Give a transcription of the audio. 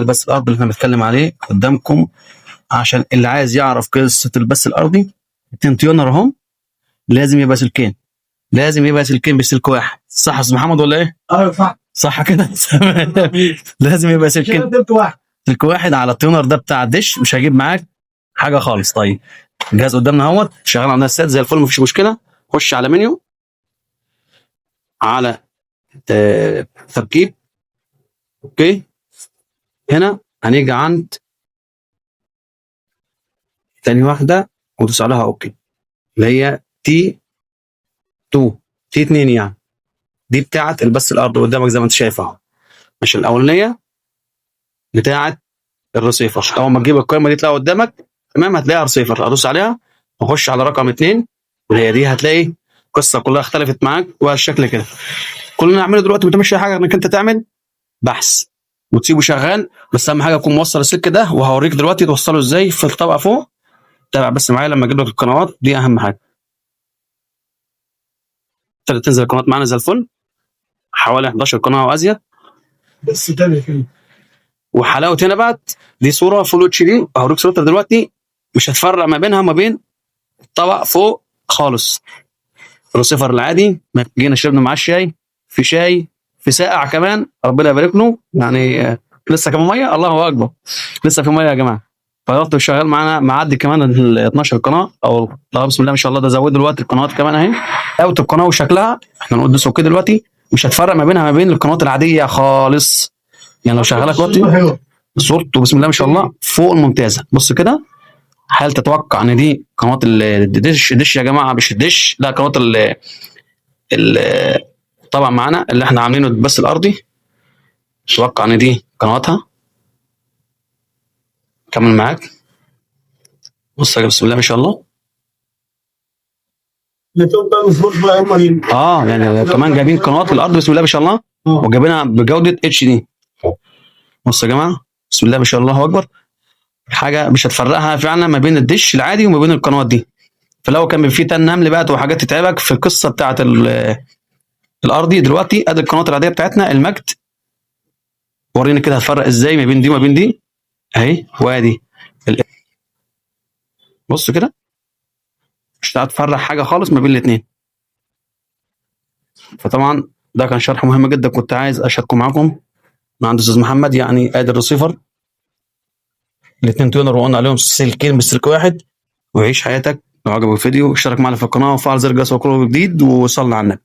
البث الارضي اللي احنا بنتكلم عليه قدامكم، عشان اللي عايز يعرف قصه البث الارضي. 2 تيونر اهم، لازم يبقى سلكين، لازم يبقى سلكين بسلك واحد، صح يا استاذ محمد ولا ايه؟ ايوه صح. صح كده. لازم يبقى سلكين، سلك واحد على التيونر ده بتاع الدش، مش هيجيب معاك حاجه خالص. طيب الجهاز قدامنا اهوت شغال على السات زي الفل، مفيش مشكله. خش على منيو، على تركيب، اوكي. هنا هنيجي عند تاني واحده ودوس عليها اوكي، اللي هي تي 2 تي 2 يعني، دي بتاعه البث الارضي قدامك زي ما انت شايف اهو. مش الاولانيه بتاعه الرسيفر. اول ما تجيب القائمه دي تلاقيها قدامك، تمام، هتلاقيها رسيفر، ادوس عليها واخش على رقم 2 واللي هي دي، هتلاقي القصه كلها اختلفت معاك وهالشكل كده. كل اللي نعمله دلوقتي ما تعملش حاجه انك انت تعمل بحث وتسيبه شغال، بس اهم حاجه يكون موصل السلك ده، وهوريك دلوقتي توصله ازاي في الطبقه فوق. تابع بس معايا لما اجيب لك القنوات دي، اهم حاجه. تنزل القنوات معانا زي الفل، حوالي 11 قناه وازيد بس تاني كده. وحلاوه هنا بقى دي صوره فول اتش دي، هوريك صورتها دلوقتي، مش هتفرق ما بينها وما بين الطبق فوق خالص. الرسيفر العادي ما جينا شربنا معاه الشاي، في شاي، في ساقع كمان، ربنا يبارك له يعني. لسه كمان ميه، الله اكبر، لسه في ميه يا جماعه. فضغط شغال معانا، معدي كمان ال 12 قناه، او بسم الله ما شاء الله، ده زود دلوقتي القنوات كمان اهي. اوت القناه وشكلها، احنا نقول اوكي دلوقتي، مش هتفرق ما بينها ما بين القنوات العاديه خالص. يعني لو شغاله دلوقتي صورته بسم الله ما شاء الله فوق الممتازه. بص كده، هل تتوقع ان دي قنوات الدش يا جماعه؟ مش الدش، لا، قنوات طبعا معانا اللي احنا عاملينه البث الارضي. اتوقع ان دي قنواتها. كمل معاك، بص بسم الله ما شاء الله. يعني كمان جايبين قنوات الارض بسم الله ما شاء الله، وجايبينها بجوده اتش دي. بص يا جماعه بسم الله ما شاء الله اكبر، حاجه مش هتفرقها فعلا ما بين الدش العادي وما بين القنوات دي. فلو كان في تن نمل بقى وحاجات تتعبك في القصه بتاعه الارضي، دلوقتي ادي القنوات العاديه بتاعتنا المجد. وريني كده هتفرق ازاي ما بين دي وما بين دي اهي، وادي بص كده، مش هتفرق حاجه خالص ما بين الاثنين. فطبعا ده كان شرح مهم جدا كنت عايز اشاركه معاكم مع عند استاذ محمد. يعني ادي الرسيفر، الاثنين تيونر وقلنا عليهم سلكين بسلك واحد. وعيش حياتك. لو عجبك الفيديو اشترك معنا في القناه وفعل زر الجرس وكله جديد، وصلنا على النبي.